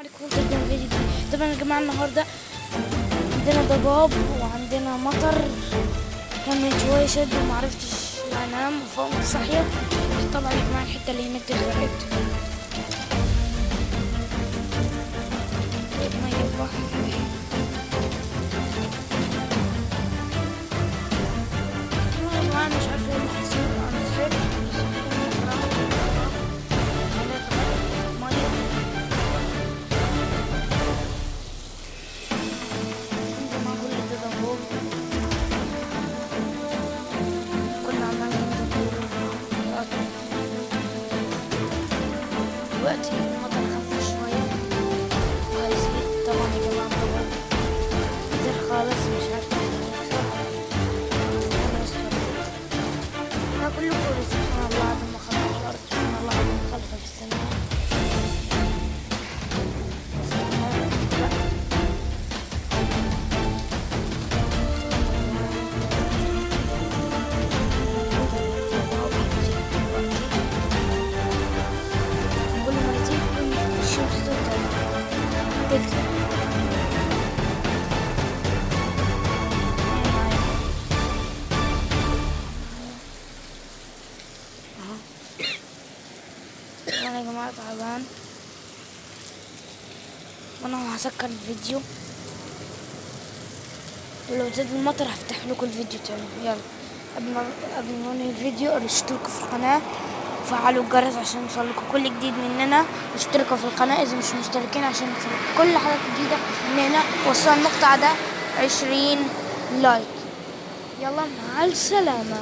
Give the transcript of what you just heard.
عليكم ترجمة فيديو جديد. طبعا يا جماعة النهاردة عندنا ضباب وعندنا مطر. كان من شوية شد ومعرفتش انام وفوق صحية. طبعا يا جماعة الحتة اللي هناك غرقت. مية البحر. والله يا جماعة مش عارفة ايه اللي حصل. انا صحيت دلوقتي المطر خف شوية وهيزيد. طبعا يا جماعة المطر كتير خالص مش عارفة أنا كله بقول سبحان الله عظيم ما خلق الأرض، سبحان الله عظيم ما خلق السماء. انا يا جماعة تعبان وانا هسكر الفيديو، ولو زاد المطر هفتح لكم الفيديو تاني. يلا قبل ما ننهي الفيديو اشتركوا في القناة وفعلوا الجرس عشان يوصلكوا كل جديد مننا، واشتركوا في القناة اذا مش مشتركين عشان يوصلكوا كل حاجة جديدة مننا. وصلوا المقطع ده 20 لايك. يلا مع السلامة.